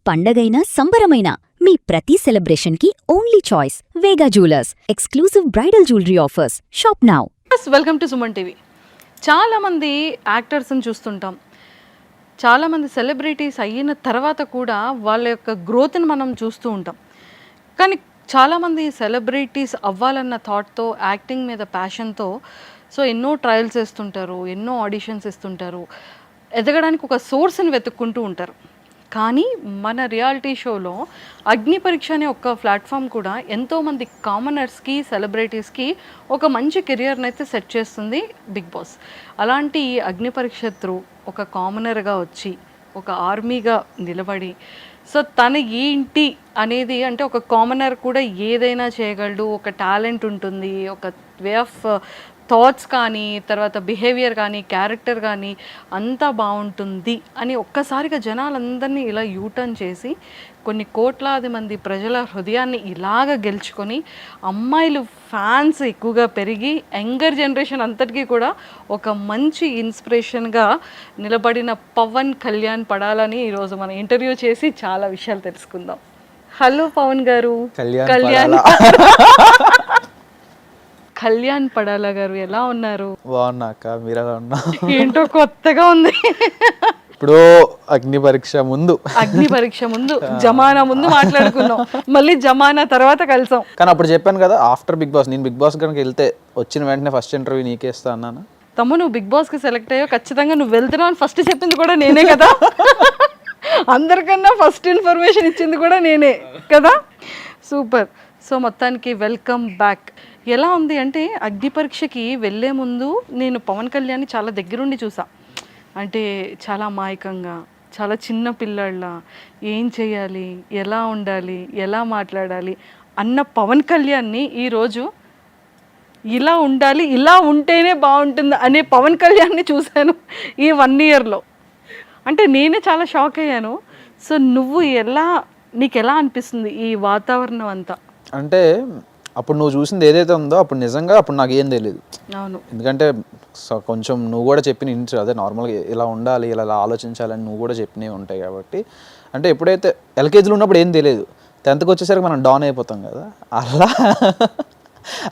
పండగైనా సంబరమైనా మీ ప్రతి సెలబ్రేషన్కి only choice Vega jewellers. Exclusive bridal jewellery offers. Shop now. Welcome to Suman TV. చాలామంది యాక్టర్స్ని చూస్తుంటాం, చాలామంది సెలబ్రిటీస్ అయిన తర్వాత కూడా వాళ్ళ యొక్క గ్రోత్ని మనం చూస్తూ ఉంటాం. కానీ చాలామంది సెలబ్రిటీస్ అవ్వాలన్న థాట్తో, యాక్టింగ్ మీద ప్యాషన్తో ఎన్నో ట్రయల్స్ వేస్తుంటారు, ఎన్నో ఆడిషన్స్ ఇస్తుంటారు, ఎదగడానికి ఒక సోర్స్ని వెతుక్కుంటూ ఉంటారు. కానీ మన రియాలిటీ షోలో అగ్ని పరీక్ష అనే ఒక ప్లాట్ఫామ్ కూడా ఎంతోమంది కామనర్స్కి, సెలబ్రిటీస్కి ఒక మంచి కెరియర్ని అయితే సెట్ చేస్తుంది బిగ్ బాస్. అలాంటి ఈ అగ్ని పరీక్ష త్రూ ఒక కామనర్గా వచ్చి ఒక ఆర్మీగా నిలబడి తన ఏంటి అనేది, అంటే ఒక కామనర్ కూడా ఏదైనా చేయగలడు, ఒక టాలెంట్ ఉంటుంది, ఒక వే ఆఫ్ థాట్స్ కానీ, తర్వాత బిహేవియర్ కానీ, క్యారెక్టర్ కానీ అంతా బాగుంటుంది అని ఒక్కసారిగా జనాలందరినీ ఇలా యూటర్న్ చేసి కొన్ని కోట్లాది మంది ప్రజల హృదయాన్ని ఇలాగ గెలుచుకొని అమ్మాయిలు ఫ్యాన్స్ ఎక్కువగా పెరిగి యంగర్ జనరేషన్ అంతటికీ కూడా ఒక మంచి ఇన్స్పిరేషన్గా నిలబడిన పవన్ కళ్యాణ్ పడాలని ఈరోజు మనం ఇంటర్వ్యూ చేసి చాలా విషయాలు తెలుసుకుందాం. హలో పవన్ గారు. కళ్యాణ్ పడాలా గారు ఎలా ఉన్నారు? బాగున్నాక మీరు ఎలా ఉన్నా? ఏంటో కొత్తగా ఉంది. ఇప్పుడు అగ్ని పరీక్ష ముందు జమానా ముందు మాట్లాడుకున్నాం, మళ్ళీ జమానా తర్వాత కలిసాం. కానీ అప్పుడు చెప్పాను కదా, ఆఫ్టర్ బిగ్ బాస్, నేను బిగ్ బాస్ కనుక వెళ్తే వచ్చిన వెంటనే ఫస్ట్ ఇంటర్వ్యూ నీకేస్తా అన్నాను. తమ్ము, నువ్వు బిగ్ బాస్కి సెలెక్ట్ అయ్యో ఖచ్చితంగా నువ్వు వెళ్తున్నావు అని ఫస్ట్ చెప్పింది కూడా నేనే కదా. అందరికన్నా ఫస్ట్ ఇన్ఫర్మేషన్ ఇచ్చింది కూడా నేనే కదా. సూపర్. మొత్తానికి వెల్కమ్ బ్యాక్. ఎలా ఉంది అంటే, అగ్ని పరీక్షకి వెళ్ళే ముందు నేను పవన్ కళ్యాణ్ని చాలా దగ్గరుండి చూసా. అంటే చాలా అమాయకంగా, చాలా చిన్న పిల్లళ్ళ ఏం చేయాలి, ఎలా ఉండాలి, ఎలా మాట్లాడాలి అన్న పవన్ కళ్యాణ్ని ఈరోజు ఇలా ఉండాలి, ఇలా ఉంటేనే బాగుంటుంది అనే పవన్ కళ్యాణ్ని చూశాను ఈ 1 yearలో. అంటే నేనే చాలా షాక్ అయ్యాను. నువ్వు నీకు ఎలా అనిపిస్తుంది ఈ వాతావరణం అంతా? అంటే అప్పుడు నువ్వు చూసింది ఏదైతే ఉందో అప్పుడు నిజంగా అప్పుడు నాకు ఏం తెలియదు. అవును, ఎందుకంటే కొంచెం నువ్వు కూడా చెప్పిన ఇంట్రెస్ట్ అదే నార్మల్గా ఇలా ఉండాలి, ఇలా ఆలోచించాలని నువ్వు కూడా చెప్పినవి ఉంటాయి కాబట్టి. అంటే ఎప్పుడైతే ఎల్కేజీలో ఉన్నప్పుడు ఏం తెలియదు, 10th వచ్చేసరికి మనం డౌన్ అయిపోతాం కదా,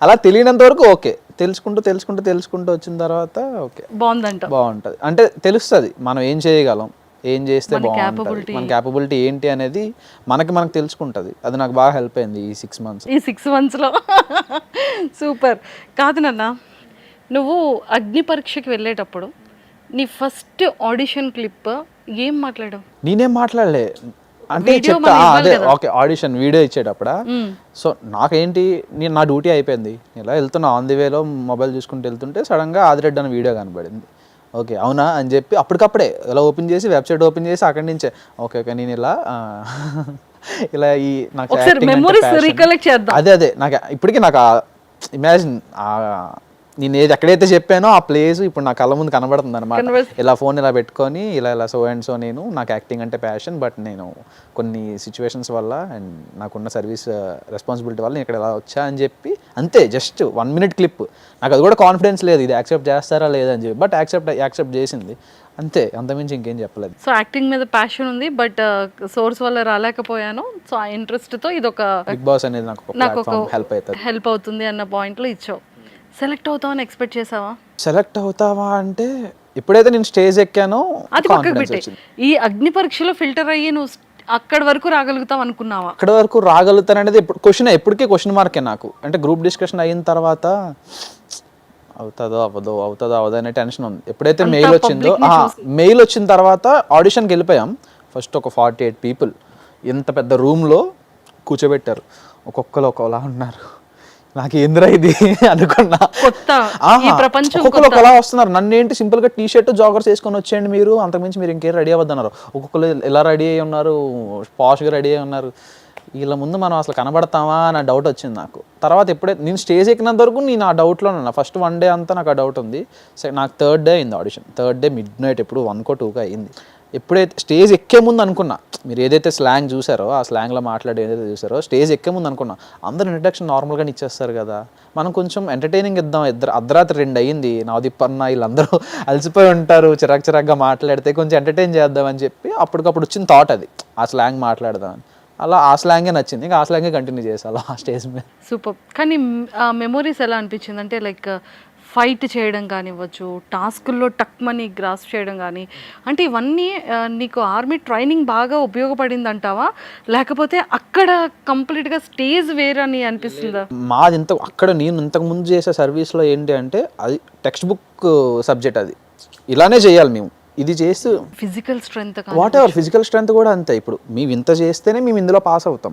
అలా తెలియనంత వరకు ఓకే, తెలుసుకుంటూ వచ్చిన తర్వాత ఓకే బాగుంటుంది. అంటే తెలుస్తుంది మనం ఏం చేయగలం, ఏం చేస్తే బాగుంటుంది, మన క్యాపబిలిటీ ఏంటి అనేది మనకు తెలుసుకుంటుంది. అది నాకు బాగా హెల్ప్ అయింది ఈ 6 monthsలో. సూపర్. కాదు నాన్న, నువ్వు అగ్ని పరీక్షకి వెళ్ళేటప్పుడు నీ ఫస్ట్ ఆడిషన్ క్లిప్ ఏం మాట్లాడావు? నేనేం మాట్లాడలే, అంటే చెప్తా అదే ఓకే ఆడిషన్ వీడియో ఇచ్చేటప్పుడా. నాకేంటి, నా డ్యూటీ అయిపోయింది, ఇలా వెళ్తున్నా ఆన్ ది వేలో మొబైల్ చూసుకుంటూ వెళ్తుంటే సడన్గా ఆదిరెడ్డి అన్న వీడియో కనబడింది. ఓకే అవునా అని చెప్పి అప్పటికప్పుడే ఇలా ఓపెన్ చేసి వెబ్సైట్ ఓపెన్ చేసి అక్కడి నుంచే ఓకే నేను ఇలా ఈ నాకు అదే నాకు ఇప్పటికీ నాకు ఇమాజిన్ నేను ఎక్కడైతే చెప్పానో ఆ ప్లేస్ ఇప్పుడు నా కళ్ళ ముందు కనబడుతుంది అనమాట. ఇలా ఫోన్ ఇలా పెట్టుకొని ఇలా నేను నాకు యాక్టింగ్ అంటే ప్యాషన్, బట్ నేను కొన్ని సిచ్యువేషన్స్ వల్ల అండ్ నాకున్న సర్వీస్ రెస్పాన్సిబిలిటీ వల్ల నేను ఇక్కడ ఇలా వచ్చా అని చెప్పి అంతే. Just 1 minute clip. నాకు అది కూడా కాన్ఫిడెన్స్ లేదు, ఇది యాక్సెప్ట్ చేస్తారా లేదా అని చెప్పి, బట్ యాక్సెప్ట్ చేసింది అంతే, అంతమించి ఇంకేం చెప్పలేదు. యాక్టింగ్ మీద ప్యాషన్ ఉంది, బట్ సోర్స్ వల్ల రాలేకపోయాను. ఆ ఇంట్రెస్ట్తో ఇది ఒక బిగ్ బాస్ అనేది నాకు హెల్ప్ అవుతుంది అన్న పాయింట్లో ఇచ్చావు. సెలెక్ట్ అవుతావని ఎక్స్పెక్ట్ చేసావా? సెలెక్ట్ అవుతావా అంటే ఎప్పుడైతే నేను స్టేజ్ ఎక్కానో అది పక్కకు పెట్టే, ఈ అగ్ని పరీక్షలో ఫిల్టర్ అయ్యి నువ్వు అక్కడి వరకు రాగలుగుతావు అనుకున్నావా? అక్కడ వరకు రాగలుగుతాననేది ఎప్పటికీ క్వశ్చన్ మార్కే నాకు. అంటే గ్రూప్ డిస్కషన్ అయిన తర్వాత అవుతుందో అవ్వదో అనే టెన్షన్ ఉంది. ఎప్పుడైతే మెయిల్ వచ్చిన తర్వాత ఆడిషన్కి వెళ్ళిపోయాం. ఫస్ట్ ఒక 48 people ఎంత పెద్ద రూమ్లో కూర్చోబెట్టారు, ఒక్కొక్కరు ఒకలా ఉన్నారు. నాకు ఏంద్రా ఇది అనుకున్నా, ఒక్కొక్కరు ఒకలా వస్తున్నారు. నన్ను ఏంటి సింపుల్గా టీ-షర్ట్ జాగర్స్ వేసుకొని వచ్చేయండి మీరు, అంతకుమించి మీరు ఇంకేం రెడీ అవ్వద్దన్నారు. ఒక్కొక్కరు ఎలా రెడీ అయ్యి ఉన్నారు, పాష్గా రెడీ అయ్యి ఉన్నారు. వీళ్ళ ముందు మనం అసలు కనబడతామా అన్న డౌట్ వచ్చింది నాకు. తర్వాత ఎప్పుడైతే నేను స్టేజ్ ఎక్కినంత వరకు నేను ఆ డౌట్లో ఉన్నా. ఫస్ట్ 1 day అంతా నాకు ఆ డౌట్ ఉంది. నాకు 3rd day అయింది ఆడిషన్. 3rd day midnight ఎప్పుడు 1 or 2 అయింది. ఎప్పుడైతే స్టేజ్ ఎక్కే ముందు అనుకున్నా, మీరు ఏదైతే స్లాంగ్ చూసారో ఆ స్లాంగ్లో మాట్లాడే ఏదైతే చూసారో స్టేజ్ ఎక్కే ముందు అనుకున్నా అందరు ఇంట్రడక్షన్ నార్మల్గానే ఇచ్చేస్తారు కదా, మనం కొంచెం ఎంటర్టైనింగ్ ఇద్దాం. అర్ధరాత్రి 2 అయ్యింది, నవదీప్ అన్న వీళ్ళందరూ అలసిపోయి ఉంటారు, చిరాగ్గా మాట్లాడితే కొంచెం ఎంటర్టైన్ చేద్దామని చెప్పి అప్పటికప్పుడు వచ్చిన థాట్ అది, ఆ స్లాంగ్ మాట్లాడదామని. అలా ఆ స్లాంగే నచ్చింది, ఇంకా ఆ స్లాంగే కంటిన్యూ చేసాను ఆ స్టేజ్ మీద. సూపర్. కానీ ఆ మెమొరీస్ ఎలా అనిపించింది అంటే లైక్ ఫైట్ చేయడం కానివ్వచ్చు, టాస్కుల్లో టక్మని గ్రాస్ప్ చేయడం కానీ, అంటే ఇవన్నీ నీకు ఆర్మీ ట్రైనింగ్ బాగా ఉపయోగపడింది అంటావా, లేకపోతే అక్కడ కంప్లీట్గా స్టేజ్ వేరని అనిపిస్తుందా? మాది అక్కడ నేను ఇంతకు ముందు చేసే సర్వీస్లో ఏంటి అంటే అది టెక్స్ట్ బుక్ సబ్జెక్ట్, అది ఇలానే చేయాలి మేము. ఇది చేస్తూ physical strength what ever physical strength కూడా అంతే. ఇప్పుడు మేము ఇంత చేస్తేనే మేము ఇందులో పాస్ అవుతాం,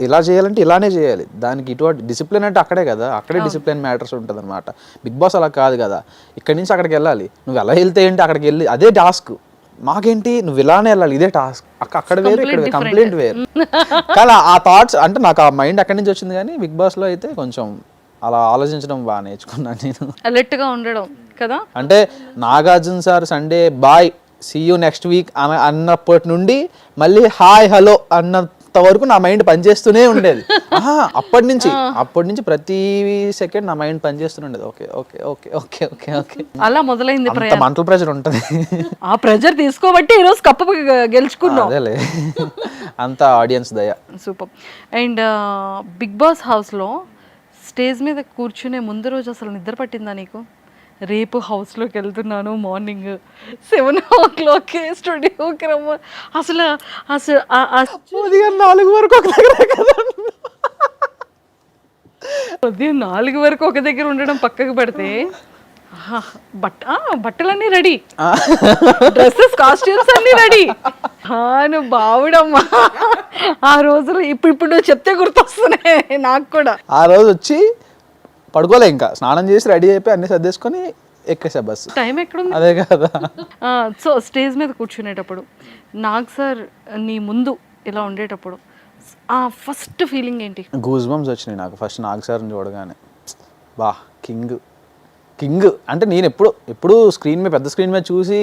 ఇలా చేయాలంటే ఇలానే చేయాలి. దానికి ఇటువంటి డిసిప్లిన్ అంటే అక్కడే కదా, అక్కడే డిసిప్లిన్ మ్యాటర్స్ ఉంటుంది అనమాట. బిగ్ బాస్ అలా కాదు కదా, ఇక్కడి నుంచి అక్కడికి వెళ్ళాలి, నువ్వు ఎలా వెళ్తే ఏంటి అక్కడికి వెళ్ళి అదే టాస్క్. మాకేంటి నువ్వు ఇలానే వెళ్ళాలి, ఇదే టాస్క్. అక్కడ వేరు ఇక్కడ కంప్లీట్ వేరు. కానీ ఆ థాట్స్ అంటే నాకు ఆ మైండ్ అక్కడి నుంచి వచ్చింది. కానీ బిగ్ బాస్లో అయితే కొంచెం అలా ఆలోచించడం బాగా నేర్చుకున్నాను నేను. అలర్ట్గా ఉండడం కదా. అంటే Nagarjuna sir Sunday bye see you next week అన్నప్పటి నుండి మళ్ళీ హాయ్ హలో అన్నంత వరకు నా మైండ్ పనిచేస్తూనే ఉండేది. అప్పటి నుంచి ప్రతి సెకండ్ నా మైండ్ పనిచేస్తూనే ఉండేది. Okay okay okay okay okay okay అలా మొదలైంది. మెంటల్ ప్రెషర్ ఉంటుంది. ఆ ప్రెషర్ తీసుకోబట్టి ఈరోజు కప్పు గెలుచుకున్నాం. అదేలే, అంత ఆడియన్స్ దయ. సూపర్. అండ్ బిగ్ బాస్ హౌస్లో స్టేజ్ మీద కూర్చునే ముందు రోజు అసలు నిద్ర పట్టిందా నీకు? రేపు హౌస్లోకి వెళ్తున్నాను, మార్నింగ్ 7 o'clock స్టూడియోకి రమ్మ, అసలు 4 వరకు ఒక దగ్గర కదా, ఉదయం 4 వరకు ఒక దగ్గర ఉండడం పక్కకు పెడితే బట్టలన్నీ రెడీ, డ్రెస్సెస్ కాస్ట్యూమ్స్ అన్నీ రెడీ. నువ్వు బావుడమ్మా ఆ రోజులు. ఇప్పుడు నువ్వు చెప్తే గుర్తొస్తున్నాయి నాకు కూడా. ఆ రోజు వచ్చి పడుకోలే, ఇంకా స్నానం చేసి రెడీ అయిపోయి అన్ని సర్దేసుకొని ఎక్కేసా బస్సు. టైం ఎక్కడుంది? అదే కదా. సో స్టేజ్ మీద కూర్చునేటప్పుడు నాగ్ సార్ నీ ముందు ఇలా ఉండేటప్పుడు ఆ ఫస్ట్ ఫీలింగ్ ఏంటి? గూస్ బంప్స్ వచ్చినాయి నాకు ఫస్ట్ నాగ్ సార్ని చూడగానే. బా కింగ్ అంటే నేను ఎప్పుడు స్క్రీన్ మీద పెద్ద స్క్రీన్ మీద చూసి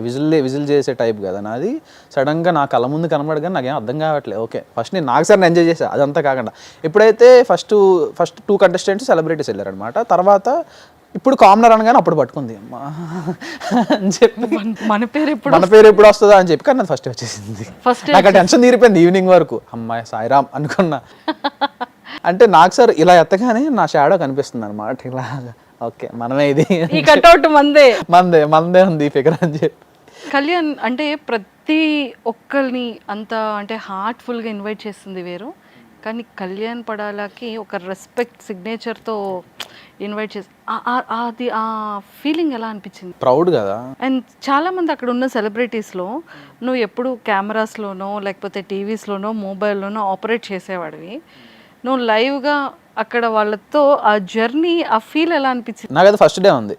విజిల్ చేసే టైప్ కదా నాది. సడన్గా నా కళ్ళ ముందు కనబడగానే నాకేం అర్థం కావట్లేదు. ఓకే ఫస్ట్ నేను నాగ్ సార్ని ఎంజాయ్ చేశాను, అదంతా కాకుండా. ఎప్పుడైతే ఫస్ట్ 2 కంటెస్టెంట్స్ సెలబ్రిటీస్ వెళ్ళారనమాట, తర్వాత ఇప్పుడు కామనర్ అనగానే అప్పుడు పట్టుకుంది అమ్మా అని చెప్పి, మన పేరు ఎప్పుడు వస్తుందా అని చెప్పి. కానీ నాకు ఫస్ట్ వచ్చేసింది. నాకు టెన్షన్ తీరిపోయింది ఈవినింగ్ వరకు. అమ్మాయి సాయిరామ్ అనుకున్నా. అంటే నాగ్ సార్ ఇలా ఎత్తగానే నా షాడో కనిపిస్తుంది అనమాట, ఇలా. ఓకే మనమే, ఇది ఈ కట్అవుట్ మందే ఉంది ఫిగర్ అని చెప్పి. కళ్యాణ్ అంటే ప్రతి ఒక్కరిని అంత అంటే హార్ట్ఫుల్గా ఇన్వైట్ చేస్తుంది వేరు, కానీ కళ్యాణ్ పడాలకి ఒక రెస్పెక్ట్ సిగ్నేచర్తో ఇన్వైట్ చేసి అది ఆ ఫీలింగ్ ఎలా అనిపించింది? ప్రౌడ్ కదా. అండ్ చాలామంది అక్కడ ఉన్న సెలబ్రిటీస్లో నువ్వు ఎప్పుడు కెమెరాస్లోనో లేకపోతే టీవీస్లోనో మొబైల్లోనో ఆపరేట్ చేసేవాడివి, నువ్వు లైవ్గా అక్కడ వాళ్ళతో ఆ జర్నీ, ఆ ఫీల్ ఎలా అనిపించింది? నాకు అది ఫస్ట్ డే ఉంది.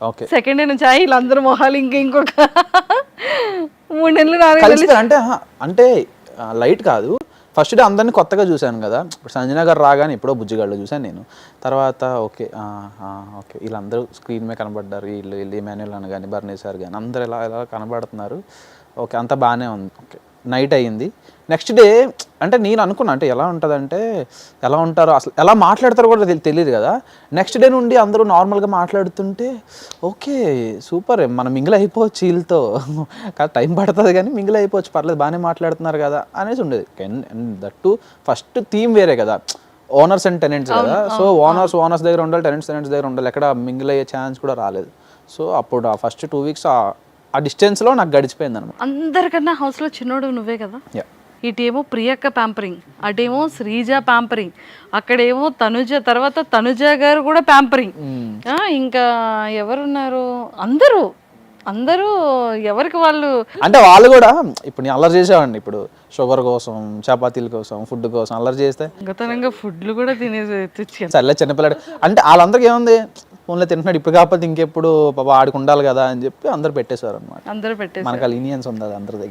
ఓకే సెకండ్ డే నుంచి వీళ్ళందరూ మొహాలు ఇంకొక 3 నెలలు 4 నెలలు అంటే లైట్ కాదు. ఫస్ట్ డే అందరినీ కొత్తగా చూశాను కదా. ఇప్పుడు సంజన గారు రాగానే ఎప్పుడో బుజ్జిగాళ్ళు చూశాను నేను. తర్వాత ఓకే వీళ్ళందరూ స్క్రీన్ మీద కనబడ్డారు, వీళ్ళు ఇమాన్యుల్ అని కానీ బర్నీ సార్ కానీ అందరు ఎలా కనబడుతున్నారు. ఓకే అంతా బాగానే ఉంది. ఓకే నైట్ అయ్యింది. నెక్స్ట్ డే అంటే నేను అనుకున్నా అంటే ఎలా ఉంటుందంటే, ఎలా ఉంటారో అసలు ఎలా మాట్లాడతారో కూడా తెలియదు కదా. నెక్స్ట్ డే నుండి అందరూ నార్మల్గా మాట్లాడుతుంటే ఓకే సూపర్, మనం మింగిల్ అయిపోవచ్చు వీళ్ళతో, కాదు టైం పడుతుంది కానీ మింగిల్ అయిపోవచ్చు, పర్లేదు బాగానే మాట్లాడుతున్నారు కదా అనేసి ఉండేది. దట్టు ఫస్ట్ థీమ్ వేరే కదా, ఓనర్స్ అండ్ టెనెంట్స్ కదా. సో ఓనర్స్ దగ్గర ఉండాలి, టెనెంట్స్ దగ్గర ఉండాలి, ఎక్కడ మింగిల్ అయ్యే ఛాన్స్ కూడా రాలేదు. సో అప్పుడు ఆ ఫస్ట్ 2 weeks ఆ డిస్టెన్స్లో నాకు గడిచిపోయింది అనమాట. అందరికన్నా హౌస్లో చిన్నోడు నువ్వే కదా. ఇటేమో ప్రియక్క ప్యాంపరింగ్, అటేమో శ్రీజ ప్యాంపరింగ్, అక్కడేమో తనుజ, తర్వాత తనుజ గారు కూడా ప్యాంపరింగ్, ఇంకా ఎవరున్నారు, అందరూ ఎవరికి వాళ్ళు. అంటే వాళ్ళు కూడా ఇప్పుడు నేను అల్లరి చేసేవాడిని, ఇప్పుడు షుగర్ కోసం, చపాతీల కోసం, ఫుడ్ కోసం అల్లరి చేస్తే గతంగా ఫుడ్లు కూడా తినేసి సర్లే చిన్నపిల్లడు అంటే వాళ్ళందరికీ ఏముంది, ఫోన్లో తింటున్నాడు, ఇప్పుడు కాకపోతే ఇంకెప్పుడు ఆడికి ఉండాలి కదా అని చెప్పి అందరు పెట్టేశారు అనమాట. అందరూ పెట్టేసి మనకు లీనియన్స్ ఉంది అందరి దగ్గర.